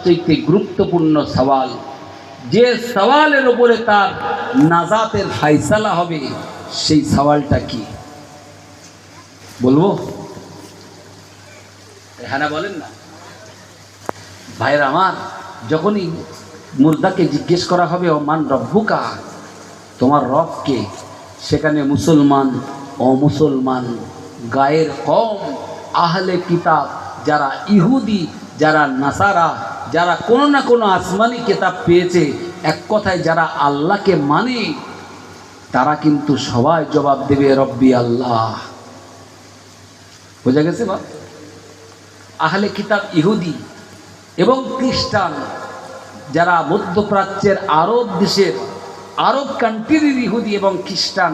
সবচেয়ে গুরুত্বপূর্ণ সওয়াল, যে সওয়ালের উপরে তার নাজাতের ফায়সালা হবে, সেই সওয়ালটা কি বলবো? হ্যাঁ না বলেন না ভাইরা আমার। যখনই মুর্দাকে জিজ্ঞেস করা হবে ও মান রব্বুকা, তোমার রবকে, সেখানে মুসলমান, অমুসলমান, গায়ের কম, আহলে কিতাব, যারা ইহুদি, যারা নাসারা, যারা কোনো না কোনো আসমানি কিতাব পেয়েছে, এক কথায় যারা আল্লাহকে মানে, তারা কিন্তু সবাই জবাব দেবে রব্বি আল্লাহ। বোঝা গেছে? বা আহলে কিতাব ইহুদি এবং খ্রিস্টান, যারা মধ্যপ্রাচ্যের আরব দেশের, আরব কান্ট্রির ইহুদি এবং খ্রিস্টান,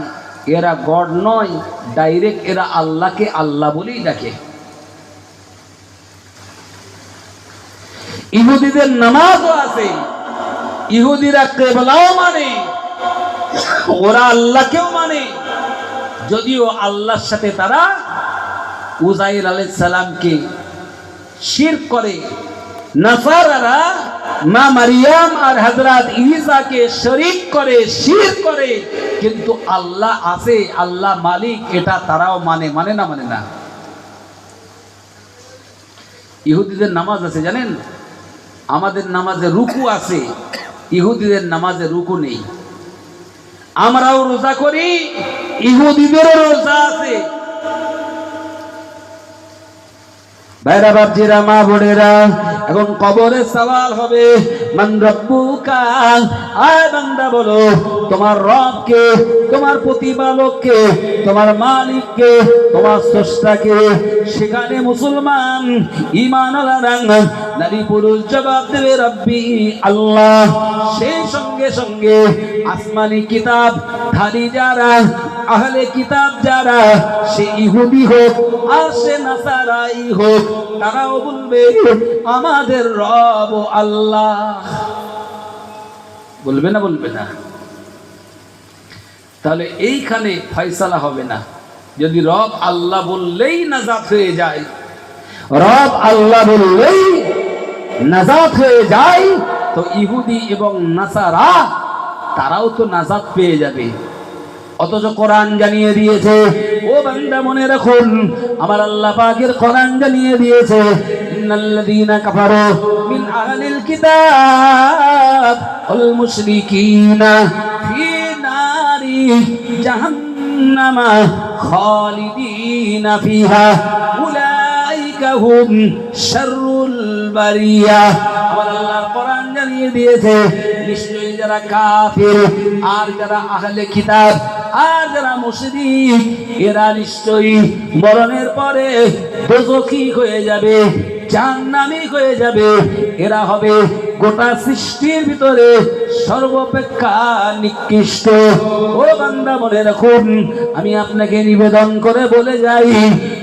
এরা গড নয়, ডাইরেক্ট এরা আল্লাহকে আল্লাহ বলেই ডাকে। ইহুদিদের নামাজও আছে, ইহুদিরা কিবলাও মানে, ওরা আল্লাহকেও মানে, যদিও আল্লাহর সাথে তারা উজাইর আলাইহিস সালামকে শিরক করে। নাসারারা মা মারিয়াম আর হযরত ঈসাকে শরীক করে, শিরক করে, কিন্তু আল্লাহ আছে, আল্লাহ মালিক, এটা তারাও মানে। মানে না? মানে না। ইহুদিদের নামাজ আছে জানেন? আমাদের নামাজে রুকু আছে, ইহুদিদের নামাজে রুকু নেই। আমরাও রোজা করি, ইহুদিদেরও রোজা আছে। ভাইরা বাপজিরা, মা বোনেরা, এখন কবরে সওয়াল হবে, মান রব্বুকা, আয় বান্দা বলো তোমার রবকে, তোমার প্রতিপালককে, তোমার মালিককে, তোমার স্রষ্টাকে। সেখানে মুসলমান ঈমানওয়ালারা নারী পুরুষ জবাব দেবে রব্বি আল্লাহ। সেই সঙ্গে সঙ্গে আসমানি কিতাব ধারী যারা, আহলে কিতাব যারা, সে ইহুদি হোক আর সে নাসারাই হোক, তারাও বলবে আমাদের রব আল্লাহ। বলবে না? বলবে না? তাহলে এইখানে ফয়সালা হবে না। যদি রব আল্লাহ বললেই নাজাত হয়ে যায়, রব আল্লাহ বললেই নাজাত হয়ে যায়, তো ইহুদি এবং নাসারা তারাও তো নাজাত পেয়ে যাবে। অথচ কোরআন জানিয়ে দিয়েছে, ও বান্দা মনে রাখুন, আমার আল্লাহ পাকের কোরআন জানিয়ে দিয়েছে, ইন্নাল্লাযীনা কাফারু মিন আহলিল কিতাব ওয়াল মুশরিকিনা ফি নারি জাহান্নামা খালিদিনা ফিহা উলাইকা হুম শাররুল বারিয়া। আমার আল্লাহ কোরআন জানিয়ে দিয়েছে, নিশ্চয়ই যারা কাফির আর যারা আহলে কিতাব আর যারা মুশরিক, এরা নিশ্চয়ই মরণের পরে দোজখী হয়ে যাবে, জাহান্নামী হয়ে যাবে। এরা হবে গোটা সৃষ্টির ভিতরে সর্বাপেক্ষা নিকৃষ্ট। ও বান্দা মনে রাখুন, আমি আপনাকে নিবেদন করে বলে যাই,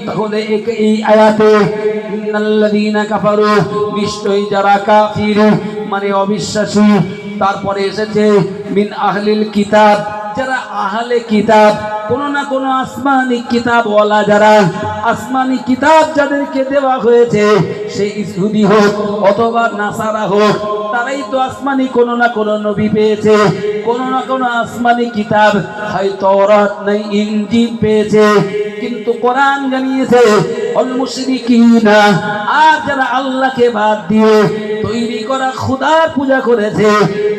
তাহলে এই আয়াতে ইন্নাল্লাযীনা কাফারু, নিশ্চয়ই যারা কাফির মানে অবিশ্বাসী, তারপরে এসেছে মিন আহলিল কিতাব, যারা আহলে কিতাব, কোনো না কোনো আসমানি কিতাবওয়ালা, যারা আসমানি কিতাব যাদেরকে দেওয়া হয়েছে, সে ইহুদি হোক অথবা নাসারা হোক, তারাই তো আসমানি কোনো না কোনো নবী পেয়েছে, কোনো না কোনো আসমানি কিতাব, হয় তাওরাত নাই ইনজিল পেয়েছে। কিন্তু কোরআন জানিয়েছে অল মুশরিকিনা, আর যারা আল্লাহকে বাদ দিয়ে তৈরি করা খোদার পূজা করেছে,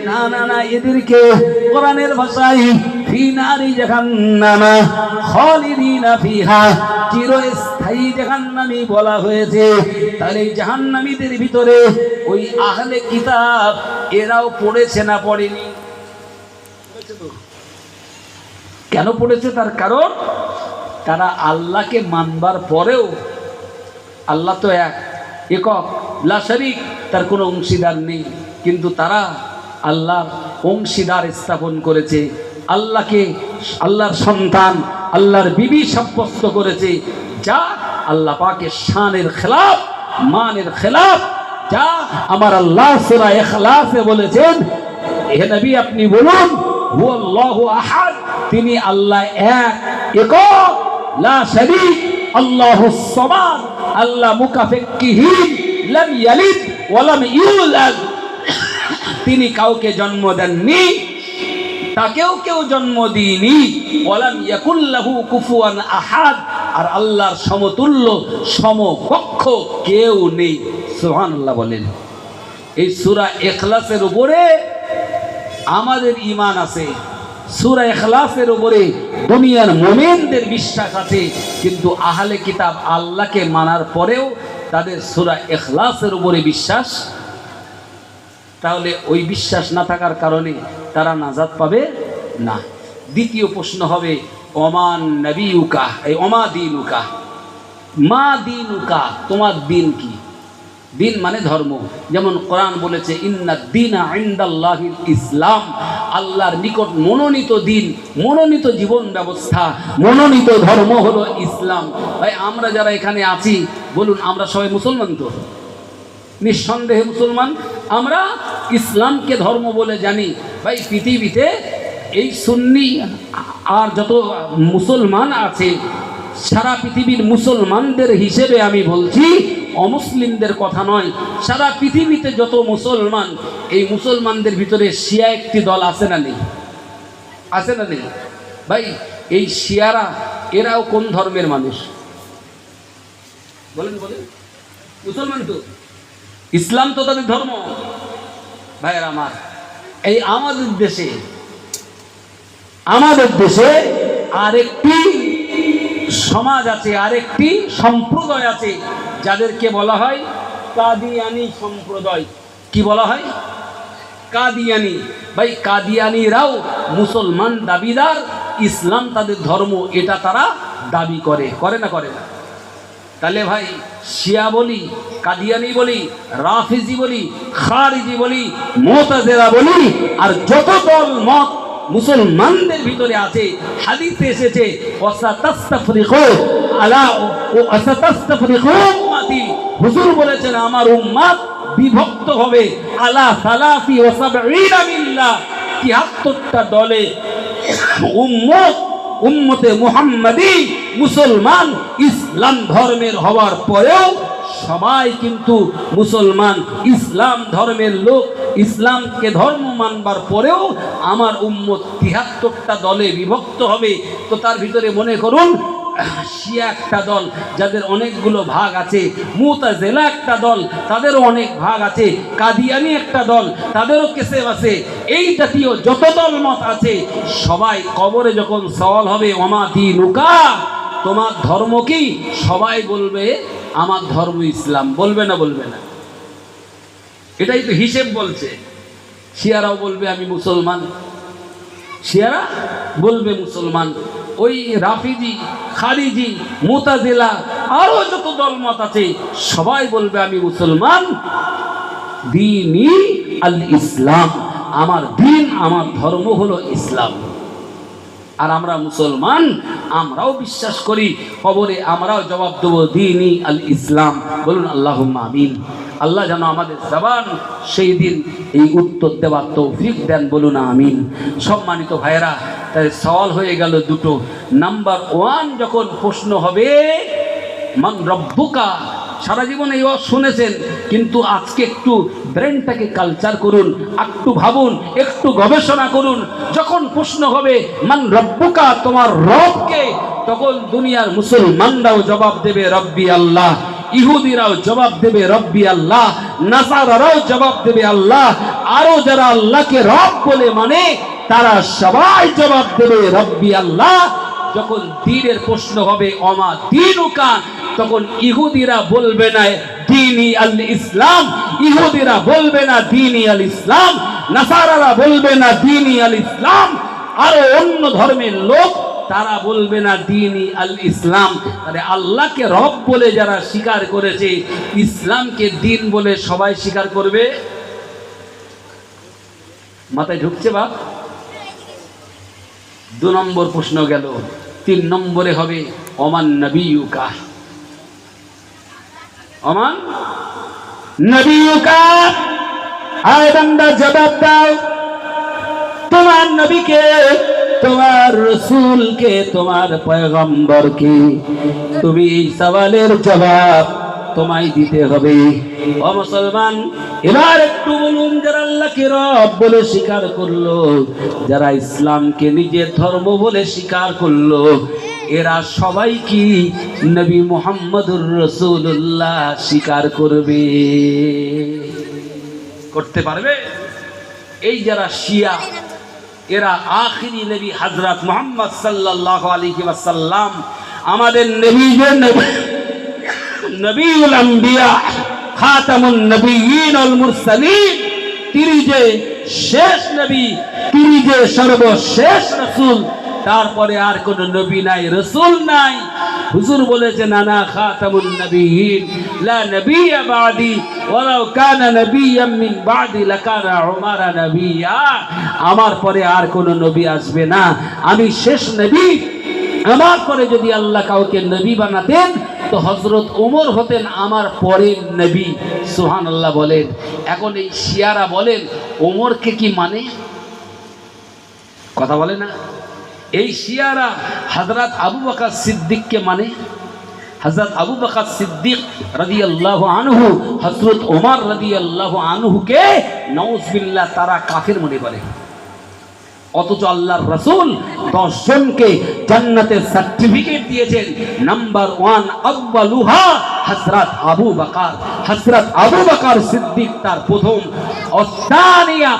না না না, এদেরকে কোরআনের ভাষায় ফি নারি জাহান্নামা খালিদিনা ফিহা, চিরস্থায়ী জাহান্নামী বলা হয়েছে। তাহলে এই জাহান্নামীদের ভিতরে ওই আহলে কিতাব এরাও পড়েছে না পড়েনি? কেন পড়েছে? তার কারণ তারা আল্লাহকে মানবার পরেও, আল্লাহ তো এক, একক, লা শারীক, তার কোনো অংশীদার নেই, কিন্তু তারা আল্লাহর অংশীদার স্থাপন করেছে, আল্লাহকে আল্লাহর সন্তান, আল্লাহর বিবি সাব্যস্ত করেছে, যা আল্লাহ পাকের শানের খেলাফ, মানের খেলাফ, যা আমার আল্লাহ সূরা ইখলাসে বলেছেন, হে নবী আপনি বলুন হুয়াল্লাহু আহাদ, তিনি আল্লাহ এক, একক, লা শারীক, আল্লাহুস সামাদ, আল্লাহ মুকাফিক্কিহীন, লাম ইয়ালিদ ওয়ালাম ইউলাদ, তিনি কাউকে জন্ম দেননি, তাকেও কেউ জন্ম দিইনি। ওয়ালাম ইয়াকুল লাহু কুফুয়ান আহাদ, আর আল্লাহর সমতুল্য সমকক্ষ কেউ নেই। সুবহানাল্লাহ বলেন। এই সূরা ইখলাসের উপরে আমাদের ঈমান আছে, সূরা ইখলাসের উপরে দুনিয়ার মুমিনদের বিশ্বাস আছে, কিন্তু আহলে কিতাব আল্লাহকে মানার পরেও তাদের সূরা ইখলাসের উপরে বিশ্বাস। তাহলে ওই বিশ্বাস না থাকার কারণে তারা নাজাত পাবে না। দ্বিতীয় প্রশ্ন হবে ওমান নবিয়ুকা, এই ওমা দীনুকা, মা দীনুকা, তোমার দিন কি? দিন মানে ধর্ম। যেমন কোরআন বলেছে ইন্নাদ দীনা ইনদাল্লাহিল ইসলাম, আল্লাহর নিকট মনোনীত দিন, মনোনীত জীবন ব্যবস্থা, মনোনীত ধর্ম হলো ইসলাম। ভাই আমরা যারা এখানে আছি বলুন, আমরা সবাই মুসলমান তো? নিঃসন্দেহে মুসলমান। আমরা ইসলামকে ধর্ম বলে জানি। ভাই পৃথিবীতে এই সুন্নি আর যত মুসলমান আছে, সারা পৃথিবীর মুসলমানদের হিসেবে আমি বলছি, অমুসলিমদের কথা নয়। সারা পৃথিবীতে যত মুসলমান, এই মুসলমানদের ভিতরে শিয়া একটি দল আছে না নেই? আছে না নেই? ভাই এই শিয়ারা এরাও কোন ধর্মের মানুষ বলেন? বলেন, মুসলমান তো, ইসলাম তো তাদের ধর্ম। ভাইয়ের আমার, এই আমাদের দেশে আরেকটি সমাজ আছে, আরেকটি সম্প্রদায় আছে, যাদেরকে বলা হয় কাদিয়ানি সম্প্রদায়। কি বলা হয়? কাদিয়ানি। ভাই কাদিয়ানিরাও মুসলমান দাবিদার, ইসলাম তাদের ধর্ম, এটা তারা দাবি করে। করে না? করে না? তাহলে ভাই শিয়া বলি, কাদিয়ানি বলি, রাফিজি বলি, খারিজি বলি, মুতাজিলা বলি, আর যত দল মত মুসলমানদের ভিতরে আছে, হাদিসে এসেছে হুজুর বলেছেন আমার উম্মত বিভক্ত হবে আলা সালাসি ওয়া সাবঈনা মিল্লাহ, ৭৩টা দলে। উম্মতে মুহাম্মাদি মুসলমান ইসলাম ধর্মের হওয়ার পরেও সবাই কিন্তু মুসলমান, ইসলাম ধর্মের লোক। ইসলামকে ধর্ম মানবার পরেও আমার উম্মত ৭৩টা দলে বিভক্ত হবে। তো তার ভিতরে মনে করুন শিয়া একটা দল, যাদের অনেকগুলো ভাগ আছে, মুতাজিলা একটা দল, তাদেরও অনেক ভাগ আছে, কাদিয়ানি একটা দল, তাদেরও কিসেম আছে। এই জাতীয় যত দল মত আছে, সবাই কবরে যখন সওয়াল হবে ওমা দীনুকা, তোমার ধর্ম কি? সবাই বলবে আমার ধর্ম ইসলাম। বলবে না? বলবে না? এটাই তো হিসেব বলছে। শিয়ারাও বলবে আমি মুসলমান, শিয়ারা বলবে মুসলমান। ওই রাফিজি, খারিজি, মুতাজিলা আরো যত দলমত আছে, সবাই বলবে আমি মুসলমান। দীনি আল ইসলাম, আমার দিন, আমার ধর্ম হলো ইসলাম। আর আমরা মুসলমান, আমরাও বিশ্বাস করি কবরে আমরাও জবাব দেবো দীনি আল ইসলাম। বলুন আল্লাহুম্মা আমিন। আল্লাহ যেন আমাদের জবান সেই দিন এই উত্তর দেওয়ার তৌফিক দেন। বলুন আমিন। সম্মানিত ভাইয়েরা, তাই সওয়াল হয়ে গেল দুটো। নাম্বার 1 যখন প্রশ্ন হবে মান রব্বুকা, সারা জীবন এই শুনেছেন, কিন্তু আজকে একটু ব্রেনটাকে কালচার করুন, একটু ভাবুন, একটু গবেষণা করুন। যখন প্রশ্ন হবে মান রব্বুকা, তোমার রবকে, তখন দুনিয়ার মুসলমানরাও জবাব দেবে রব্বি আল্লাহ, ইহুদিরাও জবাব দেবে রব্বি আল্লাহ, নাসারারাও জবাব দেবে আল্লাহ, আরো যারা আল্লাহকে রব বলে মানে তারা সবাই জবাব দেবে রব্বি আল্লাহ। যখন দ্বীনের প্রশ্ন হবে ওমা দীনুকা, তখন ইহুদিরা বলবে না দীনি আল ইসলাম, ইহুদিরা বলবে না দীনি আল ইসলাম, নাসারারা বলবে না দীনি আল ইসলাম, আরো অন্য ধর্মের লোক তারা বলবে না দীনি আল ইসলাম। আরে আল্লাহকে রব বলে যারা স্বীকার করেছে, ইসলামকে দিন বলে সবাই স্বীকার করবে? মাথায় ঢুকছে বাপ? 2 নম্বর প্রশ্ন গেল। 3 নম্বরে হবে ওমান নবিয়ুকা, ওমান নবিয়ুকা। আয় বান্দা জবাব দাও, তোমার নবীকে, তোমার রসুলকে, তোমার পয়গম্বরকে। তুমি এই সওয়ালের জবাব তোমায় দিতে হবে। ও মুসলমান, এবার একটু বলুন, যারা আল্লাহকে রব বলে স্বীকার করলো, যারা ইসলামকে নিজের ধর্ম বলে স্বীকার করলো, এরা সবাই কি নবী মুহাম্মদুর রাসূলুল্লাহ স্বীকার করবে? করতে পারবে? এই যারা শিয়া, এরা আখিরি নবী হযরত মুহাম্মদ সাল্লাল্লাহু আলাইহি ওয়াসাল্লাম, আমাদের নবী যে নবীউল আম্বিয়া খাতামুন নবিয়্যিন ওয়াল মুরসালিন, তিনি যে শেষ নবী, তিনি যে সর্বশেষ রাসূল, তারপরে আর কোন নবী নাই, রাসূল নাই। হুজুর বলেছেন, আনা খাতামুন নবিয়্যিন লা নবিয়্যা বাদি ওয়ালাউ কানা নবিয়্যাম মিন বাদি লাকানা উমার নবিয়্যা। আমার পরে আর কোন নবী আসবে না, আমি শেষ নবী। আমার পরে যদি আল্লাহ কাউকে নবী বানাতেন তো হযরত ওমর হতেন আমার পরের নবী। সুবহানাল্লাহ বলেন। এখন এই শিয়ারা বলেন ওমরকে কি মানে? কথা বলে না? এই শিয়ারা হযরত আবু বকর সিদ্দিককে মানে। হযরত আবু বকর সিদ্দিক রাদিয়াল্লাহু আনহু হযরত ওমর রাদিয়াল্লাহু আনহুকে নাউযুবিল্লাহ তারা কাফের মনে করে। অথচ আল্লাহর রাসূল 10 জনকে জান্নাতের সার্টিফিকেট দিয়েছেন। নাম্বার 1 আউয়ালুহা হযরত আবু বকর। হযরত আবু বকর সিদ্দিক তার প্রথম, ওস্তানিয়া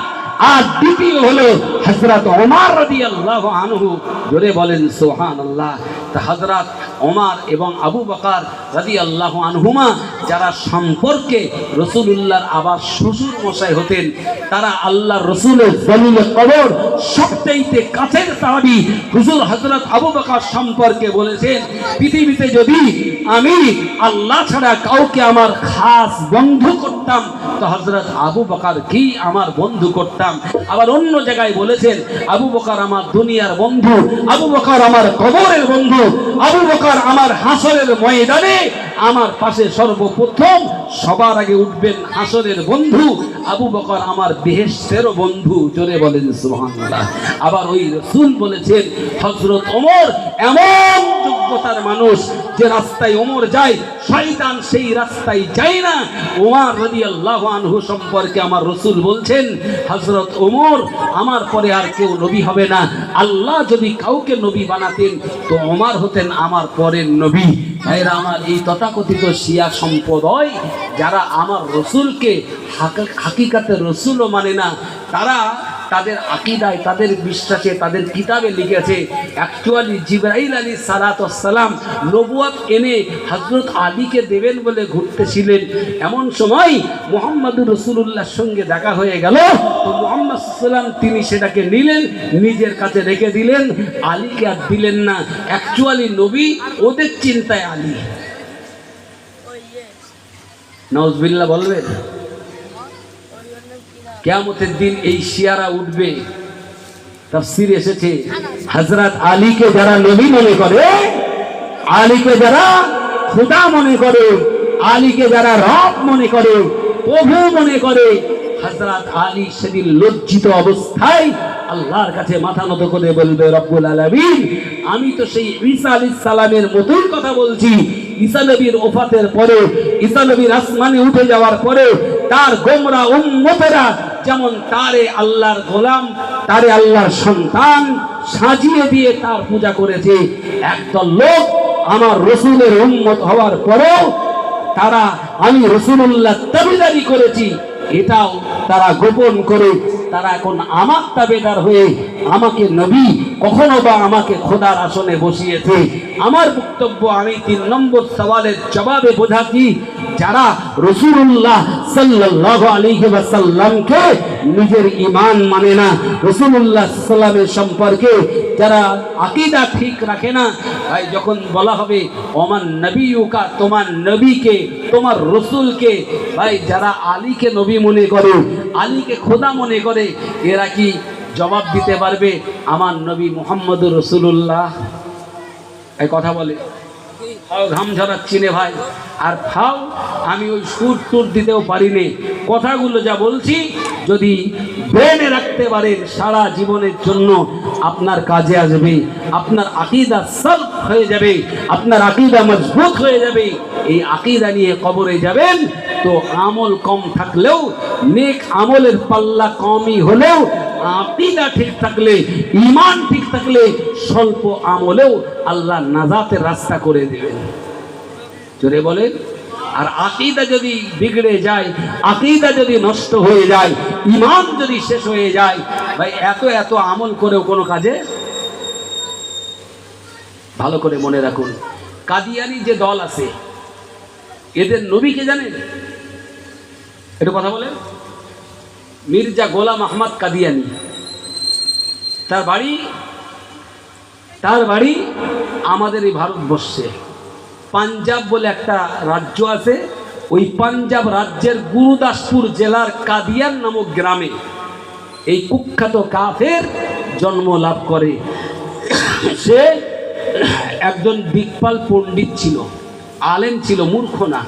আর দ্বিতীয় হলো হযরত ওমর রাদিয়াল্লাহু আনহু। জোরে বলেন সুবহানাল্লাহ। তা হযরত ওমর এবং আবু বকর রাদিয়াল্লাহু আনহুমা যারা সম্পর্কে রাসূলুল্লাহর আবার শ্বশুর মশাই হতেন, তারা আল্লাহর রাসূলের জলিল কবর সবচেয়ে কাছের সাহাবী। হুজুর হযরত আবু বকর সম্পর্কে বলেছেন, পৃথিবীতে যদি আমি আল্লাহ ছাড়া কাউকে আমার খাস বন্ধু করতাম তো হযরত আবু বকর কি আমার বন্ধু করতাম। আবার অন্য জায়গায় বলেছেন, আবু বকর আমার দুনিয়ার বন্ধু, আবু বকর আমার কবরের বন্ধু, আবু বকর আমার হাসরের ময়দানে আমার পাশে সর্বপ্রথম সবার আগে উঠবেন হাসরের বন্ধু। আবু বকর আমার বেহেশতেরও বন্ধু। জোরে বলেন সুবহানাল্লাহ। আবার ওই রাসূল বলেছেন, হযরত ওমর এমন যোগ্যতার মানুষ যে রাস্তায় ওমর যায় শয়তান সেই রাস্তায় যায় না। ওমর রাদিয়াল্লাহু আনহু সম্পর্কে আমার রাসূল বলছেন, হযরত ওমর আমার পরে আর কেউ নবী হবে না। আল্লাহ যদি কাউকে নবী বানাতেন তো ওমর হতেন আমার পরের নবী। ভাইরা আমার, এই তথাকথিত শিয়া সম্প্রদায় যারা আমার রাসূলকে হাকিকাতে রাসূলও মানে না, তারা তাদের আকীদায়, তাদের বিশ্বাসে, তাদের কিতাবে লিখেছে অ্যাকচুয়ালি জিবরাইল আলাইহিস সালাতু সালাম নবুয়ত এনে হযরত আলীকে দেবেন বলে ঘুরতেছিলেন। এমন সময় মুহাম্মদুর রাসূলুল্লাহর সঙ্গে দেখা হয়ে গেল। তো মুহাম্মদ সাল্লাল্লাহু তিনি সেটাকে নিলেন, নিজের কাছে রেখে দিলেন, আলীকে আর দিলেন না। অ্যাকচুয়ালি নবী ওদের চিন্তায় আলী। নাউজুবিল্লাহ বলবেন। কিয়ামতের দিন এই শিয়ারা উঠবে। তাফসীরে এসেছে, হযরত আলীকে যারা নবী মনে করে, আলীকে যারা খোদা মনে করে, আলীকে যারা রব মনে করে, প্রভু মনে করে, হযরত আলী সেদিন লজ্জিত অবস্থায় আল্লাহর কাছে মাথা নত করে বলবে, রব্বুল আলামিন, আমি তো সেই ঈসা আলাইহিস সালামের মতোই কথা বলছি। ঈসা নবীর ওফাতের পরে, ঈসা নবীর আসমানে উঠে যাওয়ার পরে তার গোমরা উম্মতেরা যেমন তারে আল্লাহর গোলাম, তারে আল্লাহর সন্তান সাজিয়ে দিয়ে তার পূজা করেছে, একদল লোক আমার রাসূলের উম্মত হওয়ার পরেও তারা আমি রাসূলুল্লাহ তাবেদারি করেছি এটাও তারা গোপন করে তারা এখন আমার তাবেদার হয়ে আমাকে নবী, কখনো বা আমাকে খোদার আসনে বসিয়েছে। আমার বক্তব্য আমি 3 নম্বর সওয়ালের জবাবে বোঝাচ্ছি, যারা রাসূলুল্লাহ সাল্লাল্লাহু আলাইহি ওয়াসাল্লামকে নিজের ঈমান মানে না, রাসূলুল্লাহ সাল্লামের সম্পর্কে যারা আকীদা ঠিক রাখে না, ভাই যখন বলা হবে ওমান নবিয়ুকা, তোমার নবীকে, তোমার রাসূলকে, ভাই যারা আলীকে নবী মনে করে, আলীকে খোদা মনে করে, এরা কি জবাব দিতে পারবে আমার নবী মুহাম্মদুর রাসূলুল্লাহ? এই কথা বলে ফাও ঘাম ঝরাচ্ছি নে ভাই, আর ফাও আমি ওই সুর টুর দিতেও পারিনি। কথাগুলো যা বলছি যদি ব্রেনে রাখতে পারেন সারা জীবনের জন্য আপনার কাজে আসবে। আপনার আকীদা সলব হয়ে যাবে, আপনার আকীদা মজবুত হয়ে যাবে। এই আকীদা নিয়ে কবরে যাবেন তো আমল কম থাকলেও, নেক আমলের পাল্লা কমই হলেও, আকীদা ঠিক থাকলে, ঈমান ঠিক থাকলে স্বল্প আমলেও আল্লাহ নাজাতের রাস্তা করে দেবেন। জোরে বলেন। আর আকীদা যদি বিগড়ে যায়, আকীদা যদি নষ্ট হয়ে যায়, ঈমান যদি শেষ হয়ে যায়, ভাই এত এত আমল করেও কোনো কাজে। ভালো করে মনে রাখুন, কাদিয়ানি যে দল আছে এদের নবীকে জানেন? একটু কথা বলেন। মির্জা গোলাম আহমদ কাদিয়ানি, তার বাড়ি আমাদের এই ভারতবর্ষে পাঞ্জাব বলে একটা রাজ্য আছে, ওই পাঞ্জাব রাজ্যের গুরুদাসপুর জেলার কাদিয়ান নামক গ্রামে এই কুখ্যাত কাফের জন্ম লাভ করে। সে একজন দিকপাল পণ্ডিত ছিল, আলেম ছিল, মূর্খ না।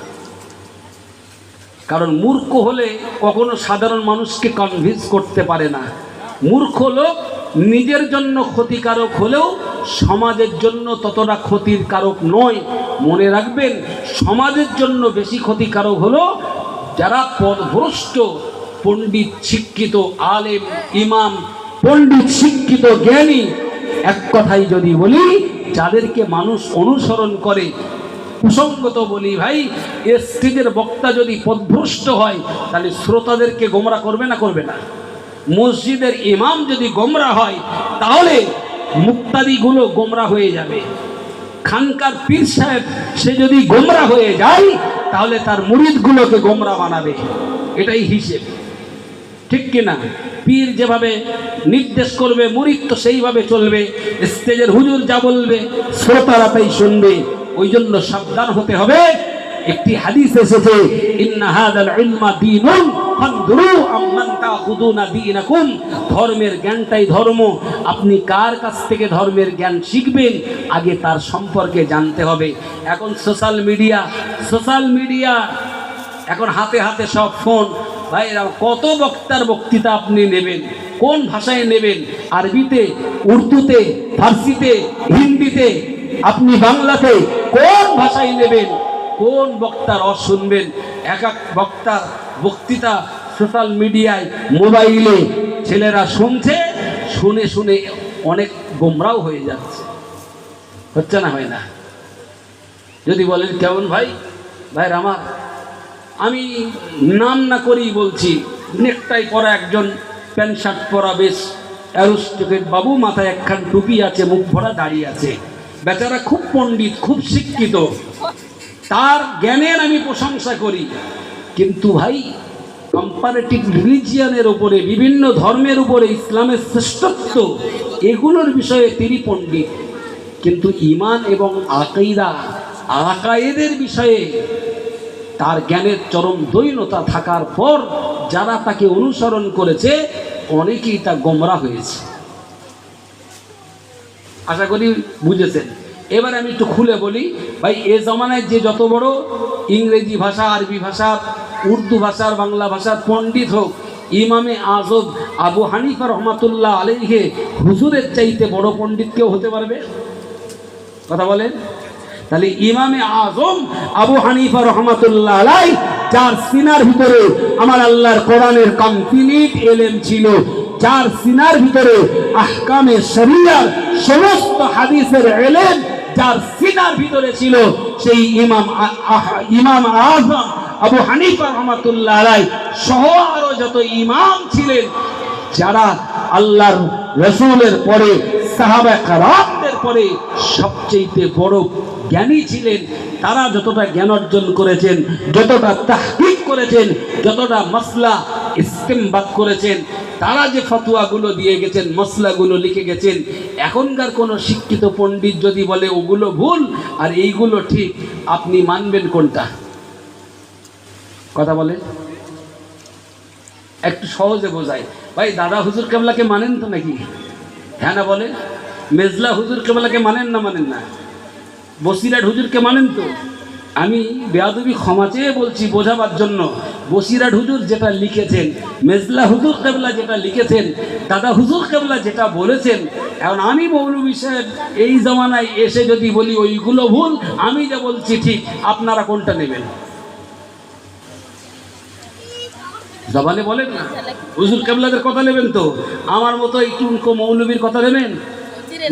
কারণ মূর্খ হলে কখনো সাধারণ মানুষকে কনভিন্স করতে পারে না। মূর্খ লোক নিজের জন্য ক্ষতিকারক হলেও সমাজের জন্য ততটা ক্ষতির কারক নয়। মনে রাখবেন, সমাজের জন্য বেশি ক্ষতিকারক হলো যারা পথভ্রষ্ট, পণ্ডিত শিক্ষিত আলেম ইমাম, পণ্ডিত শিক্ষিত জ্ঞানী, এক কথাই যদি বলি যাদেরকে মানুষ অনুসরণ করে। প্রসঙ্গত বলি ভাই, স্টেজের বক্তা যদি পথভ্রষ্ট হয় তাহলে শ্রোতাদেরকে গোমরা করবে না? করবে না? মসজিদের ইমাম যদি গোমরা হয় তাহলে মুক্তাদিগুলো গোমরা হয়ে যাবে। খানকার পীর সাহেব সে যদি গোমরা হয়ে যায় তাহলে তার মুরিদগুলোকে গোমরা বানাবে। এটাই হিসেব, ঠিক কিনা? পীর যেভাবে নির্দেশ করবে মুরিদ তো সেইভাবে চলবে। স্টেজের হুজুর যা বলবে শ্রোতারা তাই শুনবে। ওই জন্য সাবধান হতে হবে। একটি হাদিস এসেছে, ইন্না হাযাল ইলমা দীনুন ফানদুরু আম্মান তাখুদুনা দীনাকুম। ধর্মের জ্ঞানটাই ধর্ম। আপনি কার কাছ থেকে ধর্মের জ্ঞান শিখবেন আগে তার সম্পর্কে জানতে হবে। এখন সোশ্যাল মিডিয়া এখন হাতে হাতে সব ফোন। ভাই কত বক্তার বক্তৃতা আপনি নেবেন? কোন ভাষায় নেবেন? আরবিতে, উর্দুতে, ফার্সিতে, হিন্দিতে, আপনি বাংলাতে, কোন ভাষায় নেবেন? কোন বক্তার রস শুনবেন? এক এক বক্তার বক্তৃতা সোশ্যাল মিডিয়ায়, মোবাইলে ছেলেরা শুনছে, শুনে শুনে অনেক গোমরাও হয়ে যাচ্ছে। হচ্ছে না? হয় না? যদি বলেন কেমন ভাই? ভাইর আমার, আমি নাম না করেই বলছি, নেকটাই পরা একজন প্যান্ট শার্ট পরা বেশ অ্যারোস্টিকেট বাবু, মাথায় একখান টুপি আছে, মুখ ভরা দাঁড়িয়ে আছে, বেচারা খুব পণ্ডিত, খুব শিক্ষিত, তার জ্ঞানের আমি প্রশংসা করি। কিন্তু ভাই কম্পারেটিভ রিলিজিয়ানের উপরে, বিভিন্ন ধর্মের উপরে ইসলামের শ্রেষ্ঠত্ব, এগুলোর বিষয়ে তিনি পণ্ডিত, কিন্তু ঈমান এবং আকায়েদের বিষয়ে তার জ্ঞানের চরম দৈন্যতা থাকার পর যারা তাকে অনুসরণ করেছে অনেকেই তা গোমরা হয়েছে। আশা করি বুঝেছেন। এবার আমি একটু খুলে বলি ভাই, এ জমানায় যে যত বড় ইংরেজি ভাষা, আরবি ভাষা, উর্দু ভাষার, বাংলা ভাষার পণ্ডিত হোক, ইমামে আজম আবু হানিফা রহমাতুল্লাহ আলাইহি হুজুরের চাইতে বড় পণ্ডিত কেউ হতে পারবে? কথা বলেন। তাহলে ইমামে আজম আবু হানিফা রহমাতুল্লাহ আলাইহি, যার সিনার ভিতরে আমার আল্লাহর কোরআনের কমপ্লিট ইলম ছিল, যার সিনার ভিতরে আহকামে শরিয়ার সমস্ত হাদিসের ইলম যার সিনার ভিতরে ছিল, সেই ইমাম আজম আবু হানিফা রহমাতুল্লাহ আলাইহি সহ আরো যত ইমাম ছিলেন, যারা আল্লাহর রাসূলের পরে, সাহাবায়ে কেরামদের পরে সবচেয়ে বড় জ্ঞানী ছিলেন, তারা যতটা জ্ঞান অর্জন করেছেন, যতটা তাহকিক করেছেন, যতটা মাসলা ইস্তেমবাত করেছেন, তারা যে ফতোয়াগুলো দিয়ে গেছেন, মসলাগুলো লিখে গেছেন, এখনকার কোনো শিক্ষিত পণ্ডিত যদি বলে ওগুলো ভুল আর এইগুলো ঠিক, আপনি মানবেন কোনটা? কথা বলে। একটু সহজে বোঝাই ভাই, দাদা হুজুর কেবলাকে মানেন তো নাকি? হ্যাঁ না বলে। মেজলা হুজুর কেবলাকে মানেন না? মানেন না? বসিরাট হুজুরকে মানেন তো? আমি বেয়াদবি ক্ষমা চেয়ে বলছি বোঝাবার জন্য, বসিরহাট হুজুর যেটা লিখেছেন, মেজলা হুজুর কেবলা যেটা লিখেছেন, দাদা হুজুর কেবলা যেটা বলেছেন, এখন আমি মৌলভী সাহেব এই জমানায় এসে যদি বলি ওইগুলো ভুল, আমি যা বলছি ঠিক, আপনারা কোনটা নেবেন? জবানে বলেন না, হুজুর কেবলাদের কথা নেবেন তো, আমার মতো এই টুনকো মৌলবীর কথা নেবেন?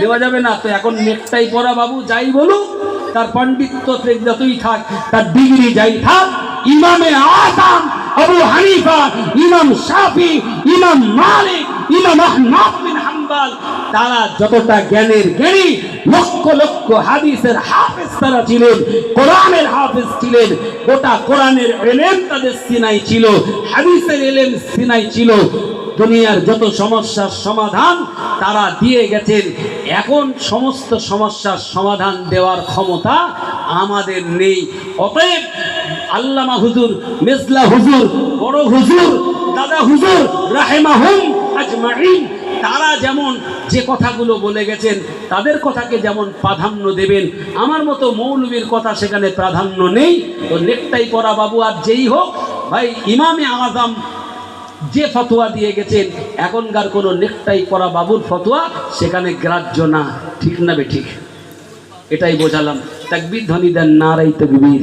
নেওয়া যাবে না। তো এখন নেকটাই পরা বাবু যাই বলুক, তার পাণ্ডিত্য যতই থাক, তার ডিগ্রি যাই থাক, ইমামে আযম আবু হানিফা, ইমাম শাফি, ইমাম মালিক, ইমাম আহমদ বিন হাম্বল, তারা যতটা জ্ঞানের জ্ঞানী, লক্ষ লক্ষ হাদিসের হাফেজ তারা ছিলেন, কোরআনের হাফেজ ছিলেন, গোটা কোরআনের ইলম তাদের সিনাই ছিল, হাদিসের ইলম সিনাই ছিল। দুনিয়ার যত সমস্যার সমাধান তারা দিয়ে গেছেন। এখন সমস্ত সমস্যার সমাধান দেওয়ার ক্ষমতা আমাদের নেই। অতএব আল্লামা হুজুর, মেজলা হুজুর, বড় হুজুর, দাদা হুজুর রাহিমাহুম আজমাইন, তারা যেমন যে কথাগুলো বলে গেছেন, তাদের কথাকে যেমন প্রাধান্য দেবেন, আমার মতো মৌলবীর কথা সেখানে প্রাধান্য নেই। তো নেকটাই পরা বাবু আর যেই হোক, ভাই ইমামে আযম যে ফতোয়া দিয়ে গেছেন, এখনকার কোনো নেকটাই পরা বাবুর ফতোয়া সেখানে গ্রাহ্য না। ঠিক না বে ঠিক? এটাই বোঝালাম। তাকবীর ধ্বনি দেন, নারায়ে তাকবীর।